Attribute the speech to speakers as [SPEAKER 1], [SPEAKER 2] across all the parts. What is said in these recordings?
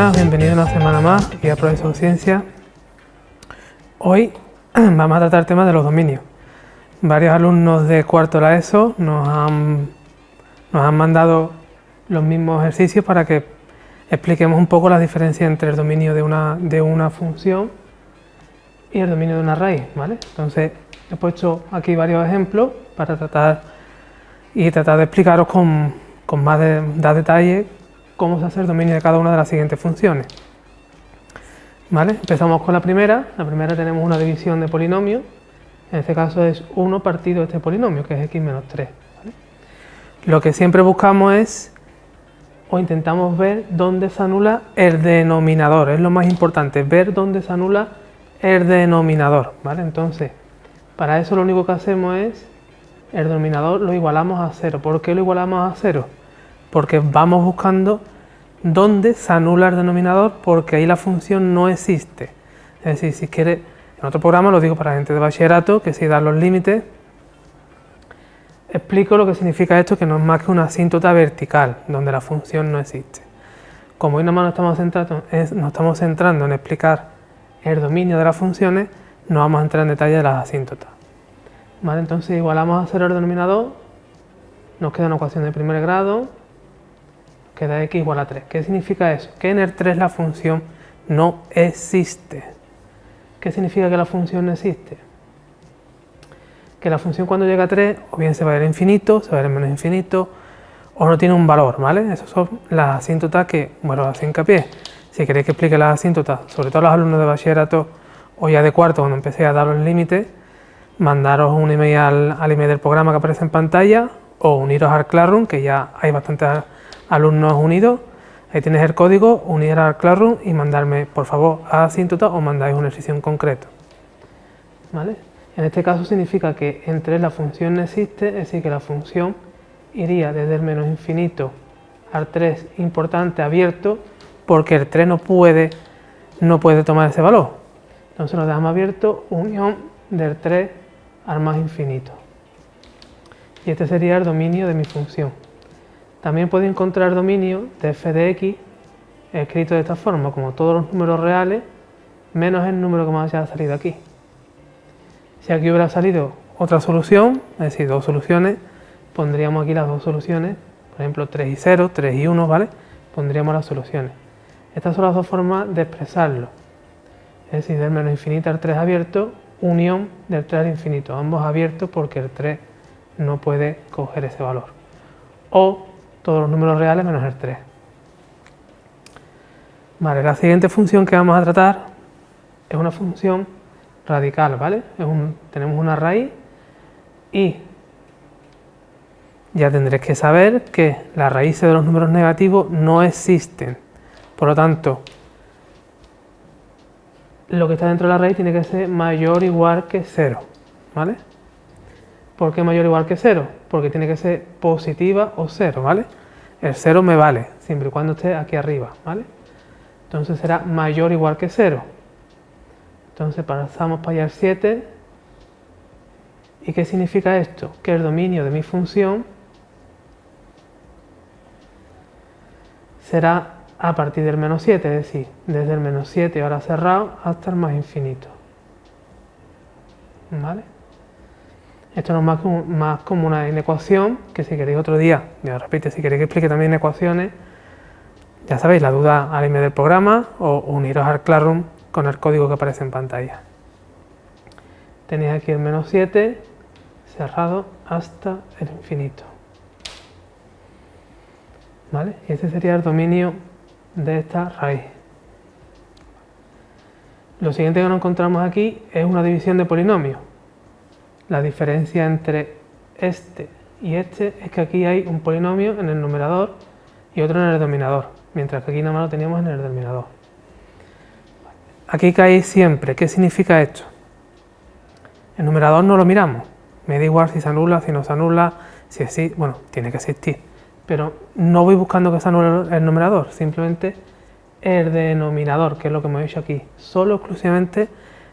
[SPEAKER 1] buenas, bienvenidos una semana más aquí a Profesor Ciencia. Hoy vamos a tratar el tema de los dominios. Varios alumnos de cuarto de la ESO nos han mandado los mismos ejercicios para que expliquemos un poco la diferencia entre el dominio de una función y el dominio de una raíz, ¿vale? Entonces he puesto aquí varios ejemplos para tratar de explicaros con más detalle cómo se hace el dominio de cada una de las siguientes funciones. ¿Vale? Empezamos con la primera. La primera tenemos una división de polinomio. En este caso es 1 partido este polinomio, que es x menos 3. ¿Vale? Lo que siempre buscamos es, o intentamos ver dónde se anula el denominador. Es lo más importante, ver dónde se anula el denominador. ¿Vale? Entonces, para eso lo único que hacemos es, el denominador lo igualamos a 0. ¿Por qué lo igualamos a 0? Porque vamos buscando dónde se anula el denominador, porque ahí la función no existe. Es decir, si quiere, en otro programa, lo digo para la gente de bachillerato, que si dan los límites, explico lo que significa esto, que no es más que una asíntota vertical, donde la función no existe. Como hoy nada más nos estamos centrando en explicar el dominio de las funciones, no vamos a entrar en detalle de las asíntotas. ¿Vale? Entonces igualamos a 0 el denominador, nos queda una ecuación de primer grado, queda x igual a 3. ¿Qué significa eso? Que en el 3 la función no existe. ¿Qué significa que la función no existe? Que la función cuando llega a 3 o bien se va a ir a infinito, se va a ir a menos infinito, o no tiene un valor, ¿vale? Esas son las asíntotas que, bueno, hacen hincapié. Si queréis que explique las asíntotas, sobre todo los alumnos de bachillerato o ya de cuarto, cuando empecé a dar los límites, mandaros un email al email del programa que aparece en pantalla, o uniros al Classroom, que ya hay bastantes alumnos unidos. Ahí tienes el código, unir al Classroom y mandarme, por favor, a asíntota o mandáis un ejercicio en concreto. ¿Vale? En este caso significa que en 3 la función no existe, es decir, que la función iría desde el menos infinito al 3 importante abierto, porque el 3 no puede tomar ese valor. Entonces lo dejamos abierto, unión del 3 al más infinito. Y este sería el dominio de mi función. También puedo encontrar el dominio de f de x escrito de esta forma, como todos los números reales menos el número que me haya salido aquí. Si aquí hubiera salido otra solución, es decir, dos soluciones, pondríamos aquí las dos soluciones, por ejemplo 3 y 0, 3 y 1, ¿vale? Pondríamos las soluciones. Estas son las dos formas de expresarlo. Es decir, del menos infinito al 3 abierto, unión del 3 al infinito, ambos abiertos porque el 3 no puede coger ese valor. O todos los números reales menos el 3. Vale, la siguiente función que vamos a tratar es una función radical, ¿vale? Tenemos una raíz y ya tendréis que saber que las raíces de los números negativos no existen. Por lo tanto, lo que está dentro de la raíz tiene que ser mayor o igual que 0, ¿vale? ¿Por qué mayor o igual que 0? Porque tiene que ser positiva o 0, ¿vale? El 0 me vale, siempre y cuando esté aquí arriba, ¿vale? Entonces será mayor o igual que 0. Entonces pasamos para allá el 7. ¿Y qué significa esto? Que el dominio de mi función será a partir del menos 7, es decir, desde el menos 7 ahora cerrado hasta el más infinito. ¿Vale? Esto no es más como una ecuación, que si queréis otro día, ya repito, si queréis que explique también ecuaciones, ya sabéis, la duda al email del programa o uniros al Classroom con el código que aparece en pantalla. Tenéis aquí el menos 7 cerrado hasta el infinito. ¿Vale? Y ese sería el dominio de esta raíz. Lo siguiente que nos encontramos aquí es una división de polinomios. La diferencia entre este y este es que aquí hay un polinomio en el numerador y otro en el denominador, mientras que aquí nada más lo teníamos en el denominador. Aquí cae siempre. ¿Qué significa esto? El numerador no lo miramos. Me da igual si se anula, si no se anula, si existe. Bueno, tiene que existir. Pero no voy buscando que se anule el numerador, simplemente el denominador, que es lo que hemos hecho aquí. Solo exclusivamente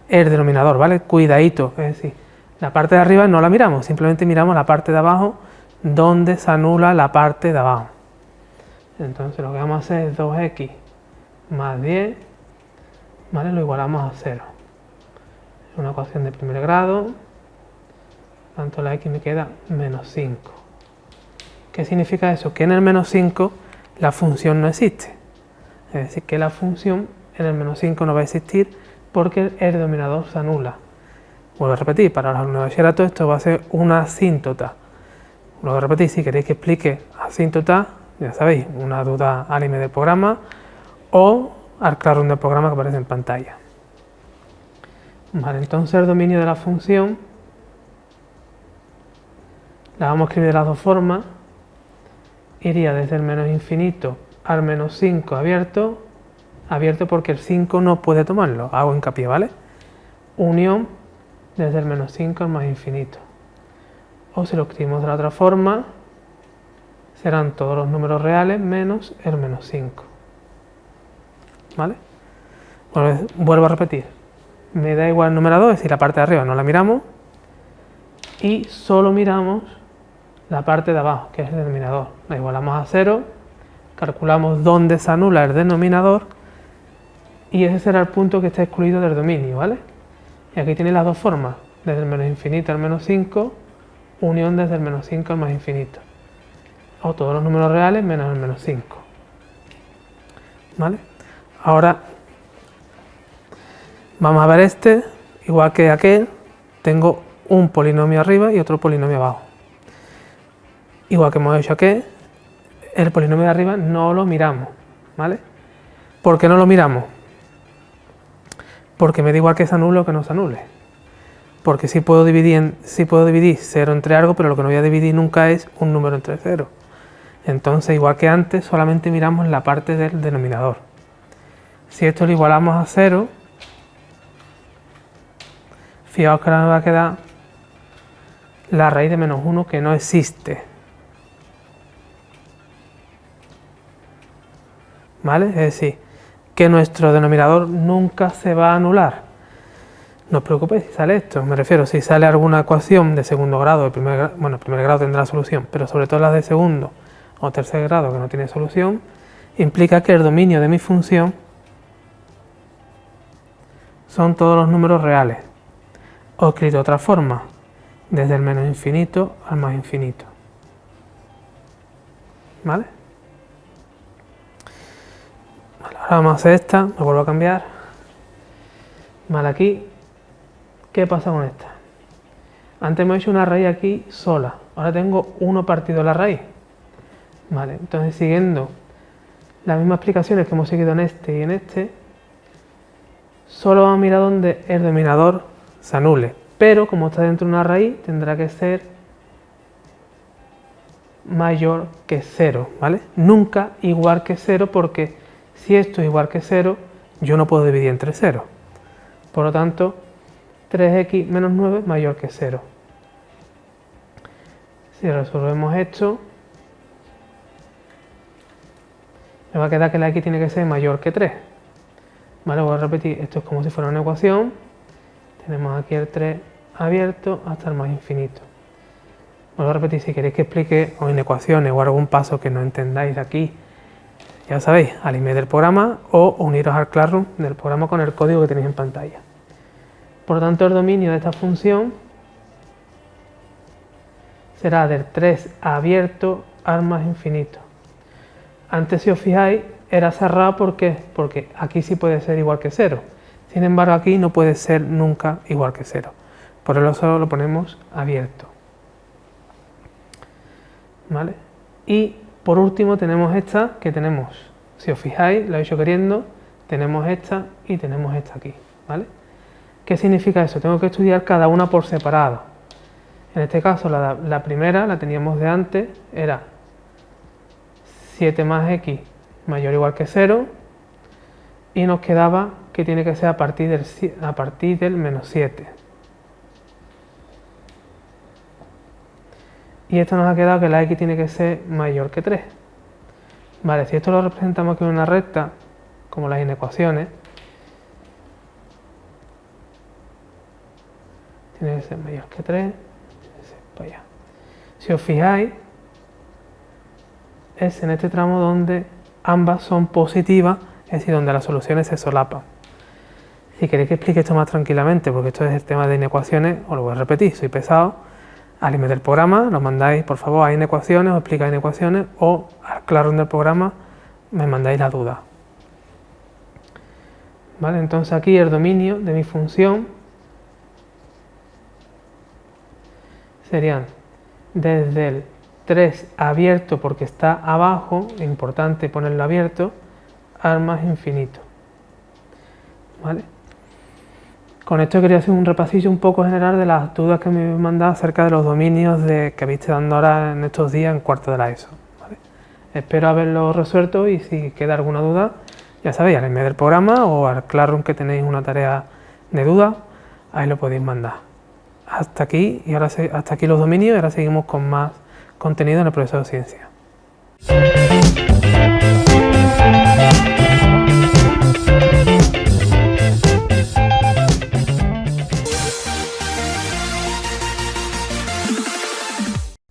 [SPEAKER 1] el denominador, ¿vale? Cuidadito, es decir, la parte de arriba no la miramos, simplemente miramos la parte de abajo donde se anula la parte de abajo. Entonces lo que vamos a hacer es 2x más 10, ¿vale? Lo igualamos a 0. Es una ecuación de primer grado, tanto la x me queda menos 5. ¿Qué significa eso? Que en el menos 5 la función no existe. Es decir, que la función en el menos 5 no va a existir porque el denominador se anula. Vuelvo a repetir, para los alumnos de bachillerato esto va a ser una asíntota. Vuelvo a repetir, si queréis que explique asíntota, ya sabéis, una duda anime del programa o al claro del programa que aparece en pantalla. Vale, entonces el dominio de la función la vamos a escribir de las dos formas. Iría desde el menos infinito al menos 5 abierto porque el 5 no puede tomarlo, hago hincapié, ¿vale? Unión desde el menos 5 al más infinito. O si lo escribimos de la otra forma, serán todos los números reales menos el menos 5. ¿Vale? Vuelvo a repetir. Me da igual el numerador, es decir, la parte de arriba no la miramos. Y solo miramos la parte de abajo, que es el denominador. La igualamos a 0, calculamos dónde se anula el denominador y ese será el punto que está excluido del dominio, ¿vale? Y aquí tiene las dos formas, desde el menos infinito al menos 5, unión desde el menos 5 al más infinito. O todos los números reales menos el menos 5. ¿Vale? Ahora vamos a ver este, igual que aquel, tengo un polinomio arriba y otro polinomio abajo. Igual que hemos hecho aquí, el polinomio de arriba no lo miramos, ¿vale? ¿Por qué no lo miramos? Porque me da igual que se anule o que no se anule. Porque sí puedo dividir 0 entre algo, pero lo que no voy a dividir nunca es un número entre 0. Entonces, igual que antes, solamente miramos la parte del denominador. Si esto lo igualamos a 0, fijaos que ahora me va a quedar la raíz de menos 1 que no existe. ¿Vale? Es decir, que nuestro denominador nunca se va a anular. No os preocupéis si sale esto, me refiero, si sale alguna ecuación de segundo grado, de primer grado, bueno, primer grado tendrá solución, pero sobre todo las de segundo o tercer grado que no tiene solución, implica que el dominio de mi función son todos los números reales. O escrito de otra forma, desde el menos infinito al más infinito. ¿Vale? Ahora vamos a hacer esta, me vuelvo a cambiar. Vale, aquí, ¿qué pasa con esta? Antes hemos hecho una raíz aquí sola, ahora tengo 1 partido la raíz. Vale, entonces siguiendo las mismas explicaciones que hemos seguido en este y en este, solo vamos a mirar donde el denominador se anule, pero como está dentro de una raíz, tendrá que ser mayor que 0, ¿vale? Nunca igual que 0, porque si esto es igual que 0, yo no puedo dividir entre 0. Por lo tanto, 3x menos 9 mayor que 0. Si resolvemos esto, me va a quedar que la x tiene que ser mayor que 3. Vale, voy a repetir, esto es como si fuera una ecuación. Tenemos aquí el 3 abierto hasta el más infinito. Vuelvo a repetir, si queréis que explique o en ecuaciones o algún paso que no entendáis de aquí, ya sabéis, al email del programa o uniros al Classroom del programa con el código que tenéis en pantalla. Por lo tanto, el dominio de esta función será del 3 abierto al más infinito. Antes, si os fijáis, era cerrado, ¿por qué? Porque aquí sí puede ser igual que 0. Sin embargo, aquí no puede ser nunca igual que 0. Por eso solo lo ponemos abierto. ¿Vale? Y por último tenemos esta, que tenemos, si os fijáis, lo he hecho queriendo, tenemos esta y tenemos esta aquí. ¿Vale? ¿Qué significa eso? Tengo que estudiar cada una por separado. En este caso, la primera, la teníamos de antes, era 7 más x mayor o igual que 0, y nos quedaba que tiene que ser a partir del menos 7. Y esto nos ha quedado que la x tiene que ser mayor que 3. Vale, si esto lo representamos aquí en una recta, como las inecuaciones, tiene que ser mayor que 3, tiene que ser para allá. Si os fijáis, es en este tramo donde ambas son positivas es decir, donde las soluciones se solapan. Si queréis que explique esto más tranquilamente, porque esto es el tema de inecuaciones, os lo voy a repetir, soy pesado, al email del programa lo mandáis, por favor, a inecuaciones, os explicáis inecuaciones, o al Classroom del programa me mandáis la duda. ¿Vale? Entonces aquí el dominio de mi función serían desde el 3 abierto, porque está abajo, es importante ponerlo abierto, al más infinito. ¿Vale? Con esto quería hacer un repasillo un poco general de las dudas que me habéis mandado acerca de los dominios que habéis dando ahora en estos días en cuarto de la ESO. ¿Vale? Espero haberlo resuelto y si queda alguna duda, ya sabéis, al email del programa o al Classroom que tenéis una tarea de duda, ahí lo podéis mandar. Hasta aquí hasta aquí los dominios y ahora seguimos con más contenido en el Profesor de Ciencia.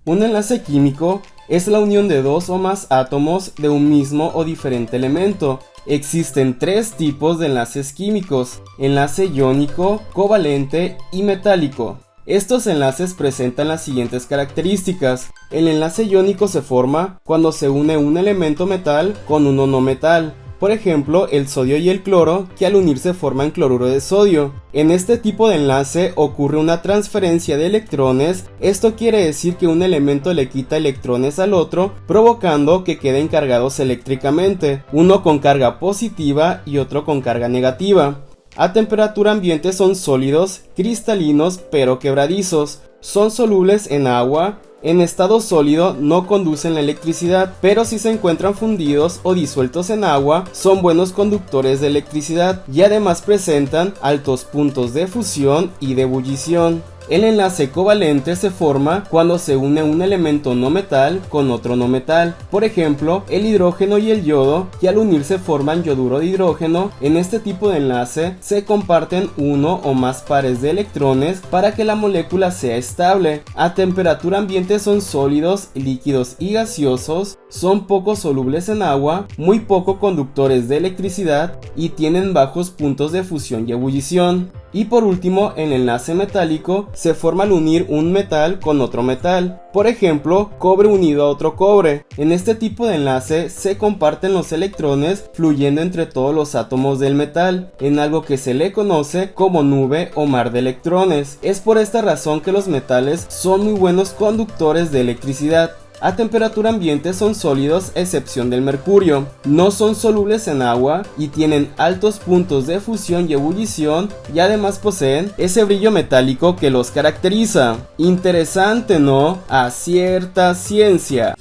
[SPEAKER 2] Un enlace químico es la unión de dos o más átomos de un mismo o diferente elemento. Existen tres tipos de enlaces químicos: enlace iónico, covalente y metálico. Estos enlaces presentan las siguientes características. El enlace iónico se forma cuando se une un elemento metal con uno no metal. Por ejemplo, el sodio y el cloro, que al unirse forman cloruro de sodio. En este tipo de enlace ocurre una transferencia de electrones. Esto quiere decir que un elemento le quita electrones al otro, provocando que queden cargados eléctricamente, uno con carga positiva y otro con carga negativa. A temperatura ambiente son sólidos, cristalinos pero quebradizos. Son solubles en agua. En estado sólido no conducen la electricidad, pero si se encuentran fundidos o disueltos en agua, son buenos conductores de electricidad y además presentan altos puntos de fusión y de ebullición. El enlace covalente se forma cuando se une un elemento no metal con otro no metal. Por ejemplo, el hidrógeno y el yodo, que al unirse forman yoduro de hidrógeno. En este tipo de enlace se comparten uno o más pares de electrones para que la molécula sea estable. A temperatura ambiente son sólidos, líquidos y gaseosos. Son poco solubles en agua, muy poco conductores de electricidad y tienen bajos puntos de fusión y ebullición. Y por último, el enlace metálico se forma al unir un metal con otro metal. Por ejemplo, cobre unido a otro cobre. En este tipo de enlace se comparten los electrones fluyendo entre todos los átomos del metal, en algo que se le conoce como nube o mar de electrones. Es por esta razón que los metales son muy buenos conductores de electricidad. A temperatura ambiente son sólidos, excepción del mercurio. No son solubles en agua y tienen altos puntos de fusión y ebullición, y además poseen ese brillo metálico que los caracteriza. Interesante, ¿no? A cierta ciencia.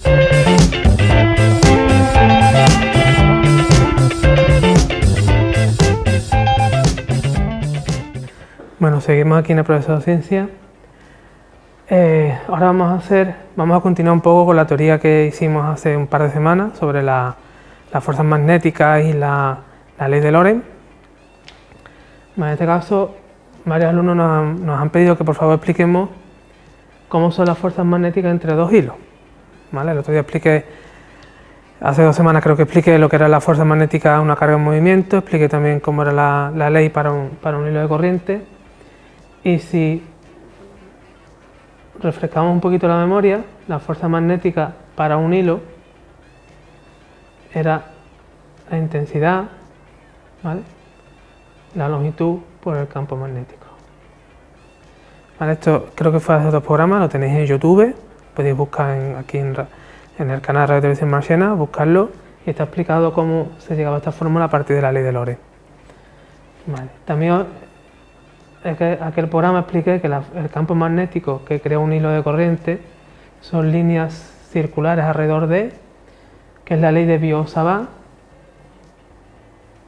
[SPEAKER 1] Bueno, seguimos aquí en el Profesor de Ciencia. Ahora vamos a continuar un poco con la teoría que hicimos hace un par de semanas sobre las fuerzas magnéticas y la ley de Lorentz. En este caso, varios alumnos nos han pedido que por favor expliquemos cómo son las fuerzas magnéticas entre dos hilos. ¿Vale? El otro día hace 2 semanas creo que expliqué lo que era la fuerza magnética, una carga en movimiento, expliqué también cómo era la ley para un hilo de corriente. Y si refrescamos un poquito la memoria, la fuerza magnética para un hilo era la intensidad, ¿vale?, la longitud por el campo magnético. ¿Vale? Esto creo que fue hace 2 programas, lo tenéis en YouTube, podéis buscar aquí en el canal de Radio Televisión Marciana, buscarlo, y está explicado cómo se llegaba a esta fórmula a partir de la ley de Lorentz. ¿Vale? También aquel programa expliqué que el campo magnético que crea un hilo de corriente son líneas circulares alrededor de, que es la ley de Biot-Savart,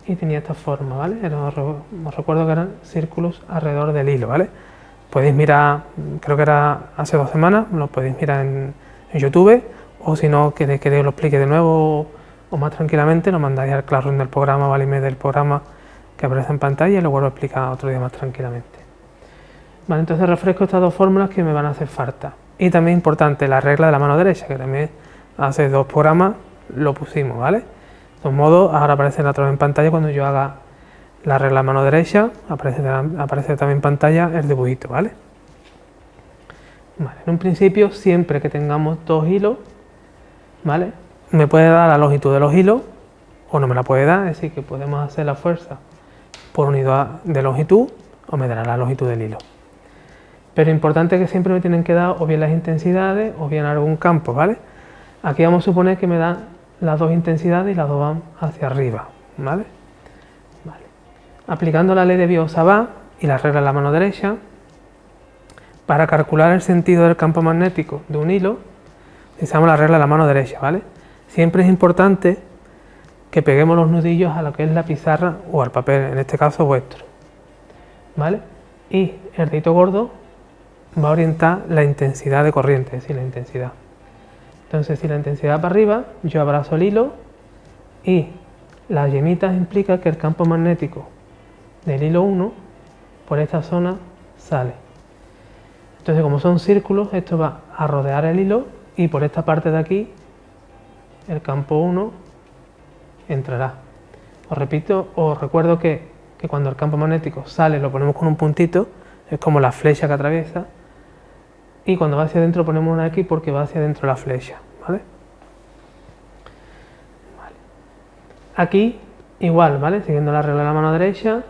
[SPEAKER 1] y tenía esta forma, ¿vale? Os recuerdo que eran círculos alrededor del hilo, ¿vale? Podéis mirar, creo que era hace 2 semanas, lo podéis mirar en YouTube, o si no queréis que os lo explique de nuevo o más tranquilamente, lo mandáis al Classroom del programa o al email del programa que aparece en pantalla y lo vuelvo a explicar otro día más tranquilamente. Vale, entonces refresco estas 2 fórmulas que me van a hacer falta. Y también importante, la regla de la mano derecha, que también hace 2 programas lo pusimos, ¿vale? De todos modos, ahora aparecerá otra vez en pantalla cuando yo haga la regla a mano derecha, aparece también en pantalla el dibujito, ¿vale? Vale, en un principio, siempre que tengamos dos hilos, ¿vale? Me puede dar la longitud de los hilos o no me la puede dar, es decir, que podemos hacer la fuerza por unidad de longitud o me dará la longitud del hilo. Pero importante que siempre me tienen que dar o bien las intensidades o bien algún campo, ¿vale? Aquí vamos a suponer que me dan las dos intensidades y las dos van hacia arriba, ¿vale? Vale. Aplicando la ley de Biot-Savart y la regla de la mano derecha, para calcular el sentido del campo magnético de un hilo, utilizamos la regla de la mano derecha, ¿vale? Siempre es importante que peguemos los nudillos a lo que es la pizarra o al papel, en este caso vuestro, ¿vale? Y el dedito gordo va a orientar la intensidad de corriente, es decir, la intensidad. Entonces, si la intensidad para arriba, yo abrazo el hilo y las yemitas implica que el campo magnético del hilo 1 por esta zona sale. Entonces, como son círculos, esto va a rodear el hilo y por esta parte de aquí el campo 1 entrará. Os recuerdo que cuando el campo magnético sale lo ponemos con un puntito, es como la flecha que atraviesa, y cuando va hacia adentro ponemos una X porque va hacia adentro la flecha, ¿vale? Vale. Aquí igual, ¿vale? Siguiendo la regla de la mano derecha,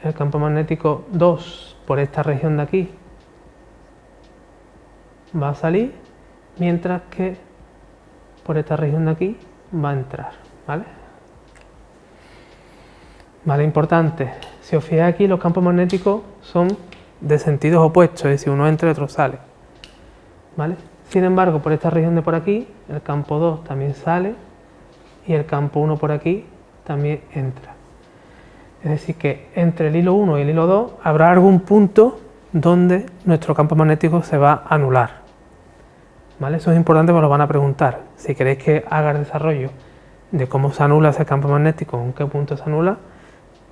[SPEAKER 1] el campo magnético 2 por esta región de aquí va a salir, mientras que por esta región de aquí va a entrar, ¿vale? Vale, importante, si os fijáis aquí los campos magnéticos son de sentidos opuestos, es decir, uno entra y otro sale, ¿vale? Sin embargo, por esta región de por aquí, el campo 2 también sale y el campo 1 por aquí también entra. Es decir, que entre el hilo 1 y el hilo 2 habrá algún punto donde nuestro campo magnético se va a anular, ¿vale? Eso es importante porque lo van a preguntar. Si queréis que haga el desarrollo de cómo se anula ese campo magnético, en qué punto se anula,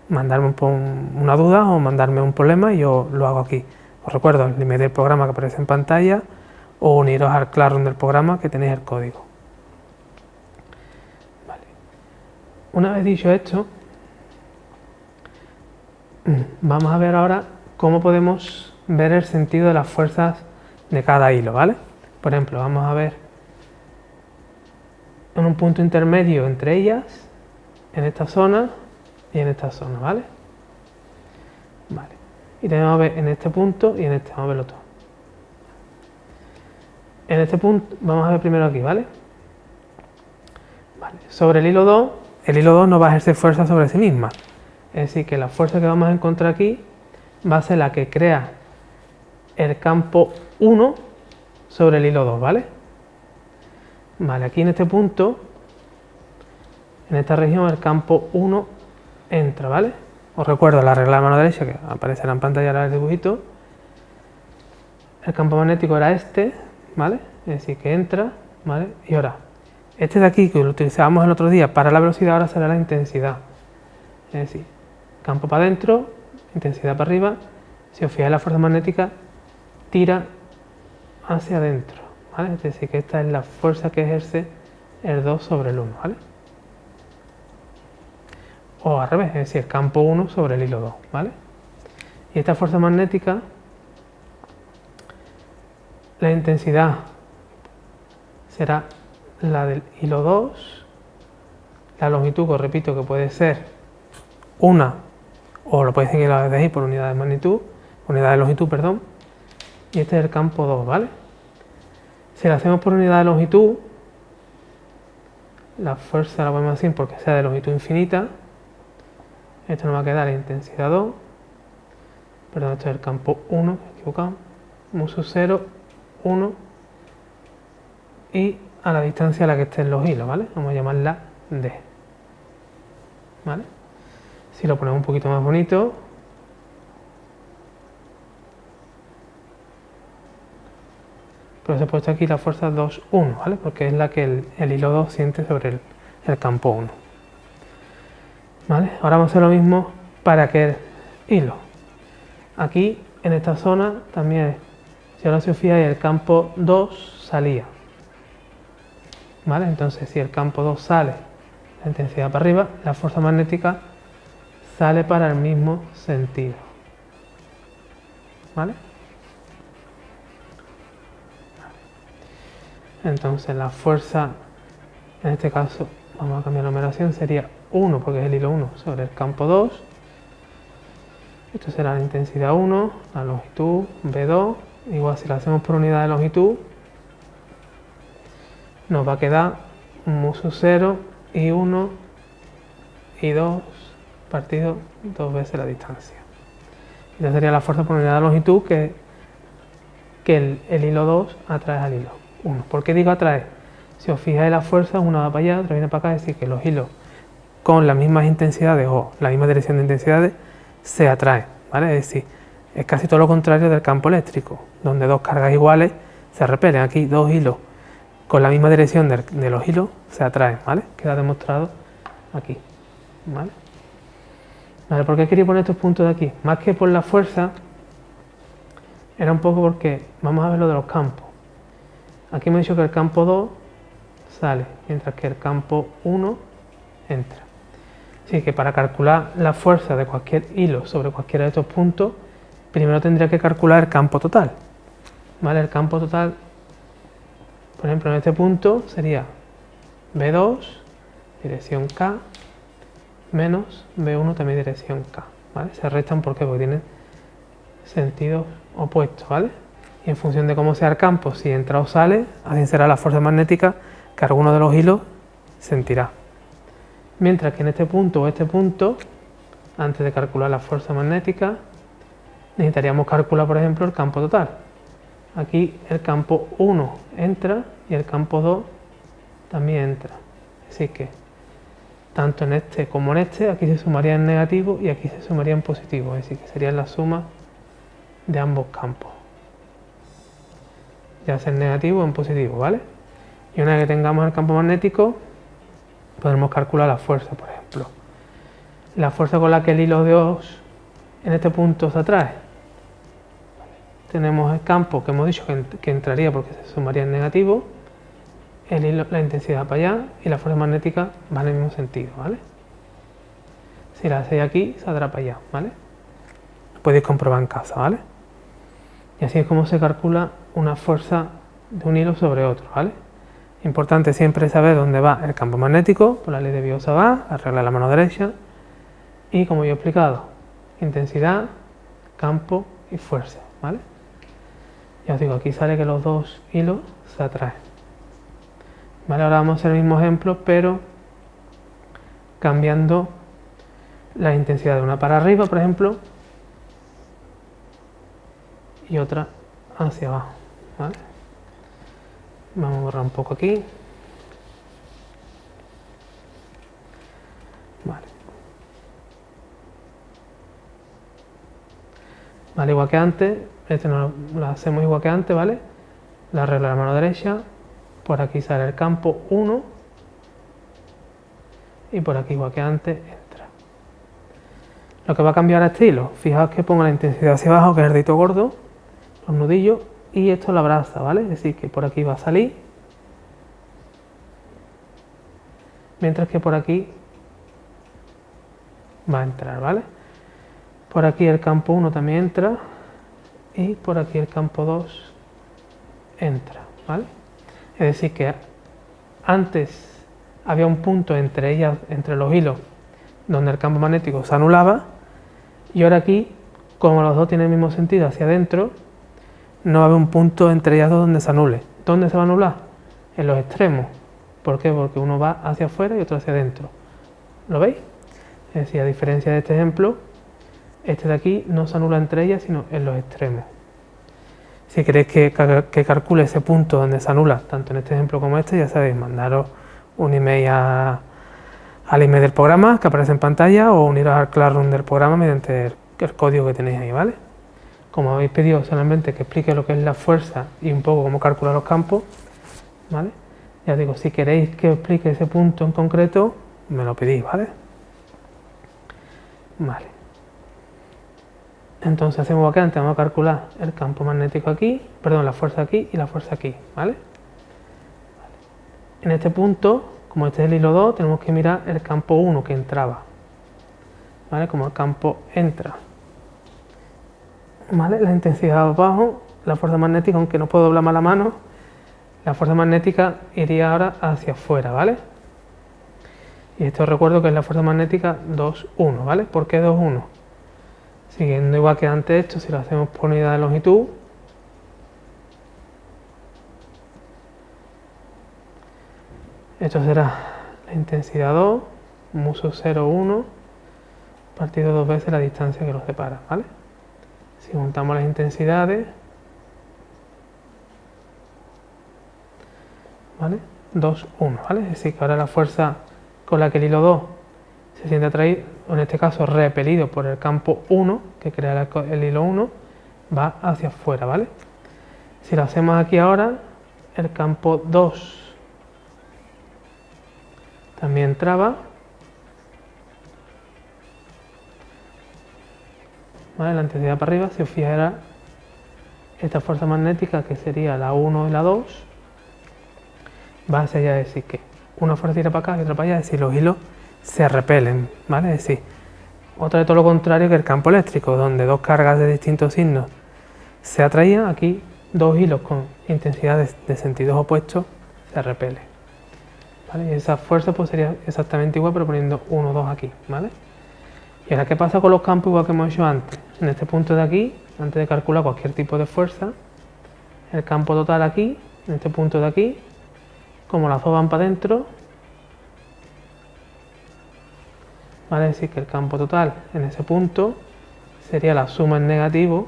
[SPEAKER 1] mandarme una duda o mandarme un problema y yo lo hago aquí. Os recuerdo el email del programa que aparece en pantalla o uniros al Classroom del programa que tenéis el código. Vale. Una vez dicho esto, vamos a ver ahora cómo podemos ver el sentido de las fuerzas de cada hilo, ¿vale? Por ejemplo, vamos a ver en un punto intermedio entre ellas, en esta zona y en esta zona, ¿vale? Vale. Y tenemos a ver en este punto y en este, vamos a verlo todo. En este punto, vamos a ver primero aquí, ¿vale? Vale. Sobre el hilo 2 no va a ejercer fuerza sobre sí misma. Es decir, que la fuerza que vamos a encontrar aquí va a ser la que crea el campo 1 sobre el hilo 2, ¿vale? Vale, aquí en este punto, en esta región, el campo 1 entra, ¿vale? Os recuerdo la regla de mano derecha que aparecerá en pantalla ahora el dibujito. El campo magnético era este, ¿vale? Es decir, que entra, ¿vale? Y ahora, este de aquí que lo utilizábamos el otro día para la velocidad, ahora será la intensidad. Es decir, campo para adentro, intensidad para arriba. Si os fijáis, la fuerza magnética tira hacia adentro, ¿vale? Es decir, que esta es la fuerza que ejerce el 2 sobre el 1, ¿vale? O al revés, es decir, el campo 1 sobre el hilo 2, ¿vale? Y esta fuerza magnética, la intensidad será la del hilo 2, la longitud, os repito, que puede ser una, o lo podéis seguir a la vez de ahí por unidad de magnitud, unidad de longitud, perdón, y este es el campo 2, ¿vale? Si lo hacemos por unidad de longitud, la fuerza la podemos decir porque sea de longitud infinita. Esto nos va a quedar la intensidad 2, perdón, esto es el campo 1, me he equivocado, mu sub 0, 1, y a la distancia a la que estén los hilos, ¿vale? Vamos a llamarla D, ¿vale? Si lo ponemos un poquito más bonito, pero os he puesto aquí la fuerza 2, 1, ¿vale? Porque es la que el hilo 2 siente sobre el campo 1. ¿Vale? Ahora vamos a hacer lo mismo para aquel hilo. Aquí, en esta zona, también, si ahora se os fijáis, el campo 2 salía. ¿Vale? Entonces, si el campo 2 sale la intensidad para arriba, la fuerza magnética sale para el mismo sentido. ¿Vale? Entonces la fuerza, en este caso, vamos a cambiar la numeración, sería 1, porque es el hilo 1, sobre el campo 2. Esto será la intensidad 1, la longitud B2. Igual si lo hacemos por unidad de longitud, nos va a quedar mu sub 0 y 1 y 2 partido 2 veces la distancia. Esta sería la fuerza por unidad de longitud que el hilo 2 atrae al hilo 1. ¿Por qué digo atrae? Si os fijáis, la fuerza, una va para allá, otra viene para acá, es decir, que los hilos con las mismas intensidades o la misma dirección de intensidades se atraen, ¿vale? Es decir, es casi todo lo contrario del campo eléctrico, donde dos cargas iguales se repelen. Aquí dos hilos con la misma dirección de los hilos se atraen, ¿vale? Queda demostrado aquí, ¿vale? Vale, ¿por qué quería poner estos puntos de aquí? Más que por la fuerza, era un poco porque vamos a ver lo de los campos. Aquí hemos dicho que el campo 2 sale, mientras que el campo 1 entra. Así que para calcular la fuerza de cualquier hilo sobre cualquiera de estos puntos, primero tendría que calcular el campo total. ¿Vale? El campo total, por ejemplo, en este punto sería B2, dirección K, menos B1 también dirección K. ¿Vale? Se restan porque tienen sentidos opuestos, ¿vale? Y en función de cómo sea el campo, si entra o sale, así será la fuerza magnética que alguno de los hilos sentirá. Mientras que en este punto o este punto, antes de calcular la fuerza magnética, necesitaríamos calcular, por ejemplo, el campo total. Aquí el campo 1 entra y el campo 2 también entra. Así que, tanto en este como en este, aquí se sumaría en negativo y aquí se sumaría en positivo. Es decir, que sería la suma de ambos campos, ya sea en negativo o en positivo, ¿vale? Y una vez que tengamos el campo magnético, podremos calcular la fuerza, por ejemplo. La fuerza con la que el hilo 2 en este punto se atrae. Tenemos el campo que hemos dicho que entraría porque se sumaría en negativo, el hilo, la intensidad para allá y la fuerza magnética va en el mismo sentido, ¿vale? Si la hacéis aquí, saldrá para allá, ¿vale? Lo podéis comprobar en casa, ¿vale? Y así es como se calcula una fuerza de un hilo sobre otro, ¿vale? Importante siempre saber dónde va el campo magnético, por la ley de Biot-Savart, la regla de la mano derecha, y como yo he explicado, intensidad, campo y fuerza, ¿vale? Ya os digo, aquí sale que los dos hilos se atraen. Vale, ahora vamos a hacer el mismo ejemplo, pero cambiando la intensidad de una para arriba, por ejemplo, y otra hacia abajo, ¿vale? Vamos a borrar un poco aquí. Vale. Vale, igual que antes, este no lo hacemos igual que antes, ¿vale? La regla de la mano derecha, por aquí sale el campo 1 y por aquí igual que antes entra. Lo que va a cambiar a este hilo, fijaos que pongo la intensidad hacia abajo, que es el dedito gordo, los nudillos, y esto la braza, ¿vale? Es decir, que por aquí va a salir, mientras que por aquí va a entrar, ¿vale? Por aquí el campo 1 también entra y por aquí el campo 2 entra, ¿vale? Es decir, que antes había un punto entre ellas, entre los hilos, donde el campo magnético se anulaba, y ahora aquí, como los dos tienen el mismo sentido hacia adentro, no va a haber un punto entre ellas dos donde se anule. ¿Dónde se va a anular? En los extremos. ¿Por qué? Porque uno va hacia afuera y otro hacia adentro. ¿Lo veis? Es decir, a diferencia de este ejemplo, este de aquí no se anula entre ellas, sino en los extremos. Si queréis que calcule ese punto donde se anula, tanto en este ejemplo como este, ya sabéis, mandaros un email al email del programa que aparece en pantalla o uniros al Classroom del programa mediante el código que tenéis ahí, ¿vale? Como habéis pedido solamente que explique lo que es la fuerza y un poco cómo calcular los campos, ¿vale? Ya os digo, si queréis que os explique ese punto en concreto, me lo pedís, ¿vale? Vale. Entonces hacemos igual que antes, vamos a calcular el campo magnético aquí, perdón, la fuerza aquí y la fuerza aquí, ¿vale? En este punto como este es el hilo 2, tenemos que mirar el campo 1 que entraba, ¿vale? Como el campo entra, ¿vale? La intensidad abajo, la fuerza magnética, aunque no puedo doblar más la mano, la fuerza magnética iría ahora hacia afuera, ¿vale? Y esto recuerdo que es la fuerza magnética 2,1, ¿vale? ¿Por qué 2,1? Siguiendo igual que antes esto, si lo hacemos por unidad de longitud, esto será la intensidad 2, mu sub 0,1, partido 2 veces la distancia que los separa, ¿vale? Si juntamos las intensidades, ¿vale? 2,1, ¿vale? Es decir, que ahora la fuerza con la que el hilo 2 se siente atraído, o en este caso repelido por el campo 1, que crea el hilo 1, va hacia afuera, ¿vale? Si lo hacemos aquí ahora, el campo 2 también traba, ¿vale? La intensidad para arriba, si os fijáis, esta fuerza magnética, que sería la 1 y la 2, va hacia allá, es decir, que una fuerza tira para acá y otra para allá, es decir, los hilos se repelen, ¿vale? Es decir, otra de todo lo contrario que el campo eléctrico, donde dos cargas de distintos signos se atraían, aquí dos hilos con intensidades de sentidos opuestos se repelen, ¿vale? Y esa fuerza pues sería exactamente igual, pero poniendo 1, 2 aquí, ¿vale? Y ahora, ¿qué pasa con los campos igual que hemos hecho antes? En este punto de aquí, antes de calcular cualquier tipo de fuerza, el campo total aquí, en este punto de aquí, como las dos van para adentro, ¿vale? Es decir, que el campo total en ese punto sería la suma en negativo,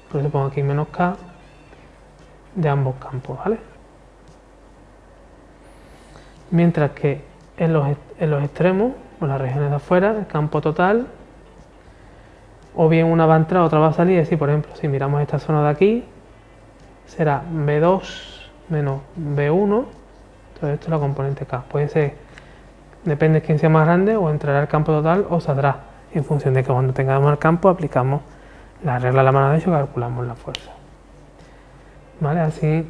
[SPEAKER 1] por eso pongo aquí menos K, de ambos campos, ¿vale? Mientras que en los extremos, o las regiones de afuera, el campo total, o bien una va a entrar, otra va a salir, es decir, por ejemplo, si miramos esta zona de aquí, será B2 menos B1, todo esto es la componente K. Puede ser, depende de quién sea más grande, o entrará el campo total o saldrá, en función de que cuando tengamos el campo aplicamos la regla de la mano derecha y calculamos la fuerza, ¿vale? Así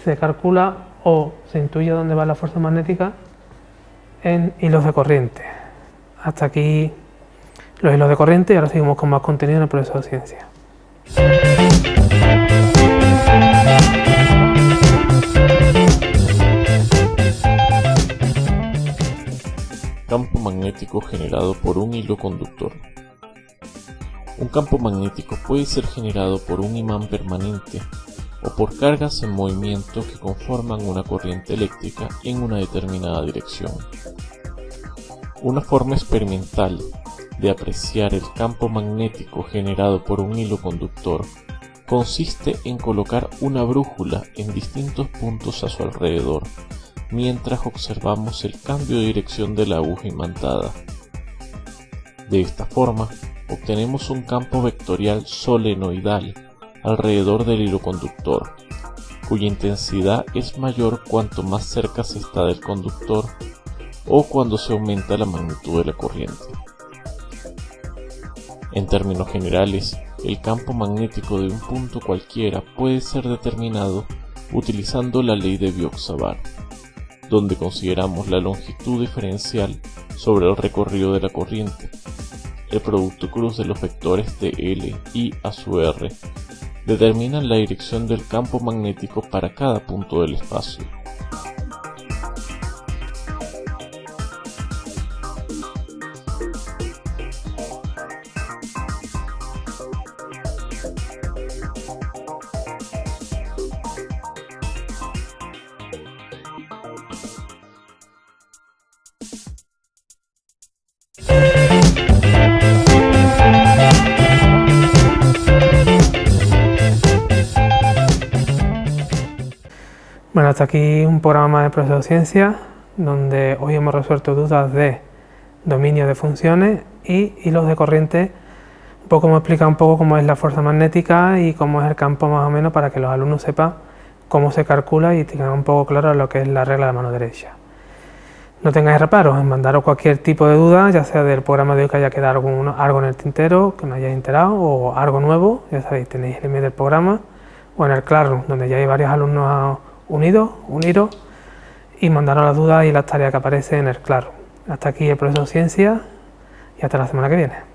[SPEAKER 1] se calcula o se intuye dónde va la fuerza magnética en hilos de corriente. Hasta aquí los hilos de corriente y ahora seguimos con más contenido en el profesor de ciencia.
[SPEAKER 3] Campo magnético generado por un hilo conductor. Un campo magnético puede ser generado por un imán permanente o por cargas en movimiento que conforman una corriente eléctrica en una determinada dirección. Una forma experimental de apreciar el campo magnético generado por un hilo conductor consiste en colocar una brújula en distintos puntos a su alrededor, mientras observamos el cambio de dirección de la aguja imantada. De esta forma, obtenemos un campo vectorial solenoidal alrededor del hilo conductor, cuya intensidad es mayor cuanto más cerca se está del conductor o cuando se aumenta la magnitud de la corriente. En términos generales, el campo magnético de un punto cualquiera puede ser determinado utilizando la ley de Biot-Savart, donde consideramos la longitud diferencial sobre el recorrido de la corriente. El producto cruz de los vectores de L y a su R determinan la dirección del campo magnético para cada punto del espacio.
[SPEAKER 1] Bueno, hasta aquí un programa más de profesor de ciencia, donde hoy hemos resuelto dudas de dominio de funciones y hilos de corriente. Un poco hemos explicado un poco cómo es la fuerza magnética y cómo es el campo más o menos, para que los alumnos sepan cómo se calcula y tengan un poco claro lo que es la regla de la mano derecha. No tengáis reparos en mandaros cualquier tipo de duda, ya sea del programa de hoy que haya quedado algo en el tintero, que no hayáis enterado, o algo nuevo. Ya sabéis, tenéis el email del programa o en el Classroom, donde ya hay varios alumnos unidos, y mandarnos las dudas y las tareas que aparecen en el claro. Hasta aquí el profesor Ciencia y hasta la semana que viene.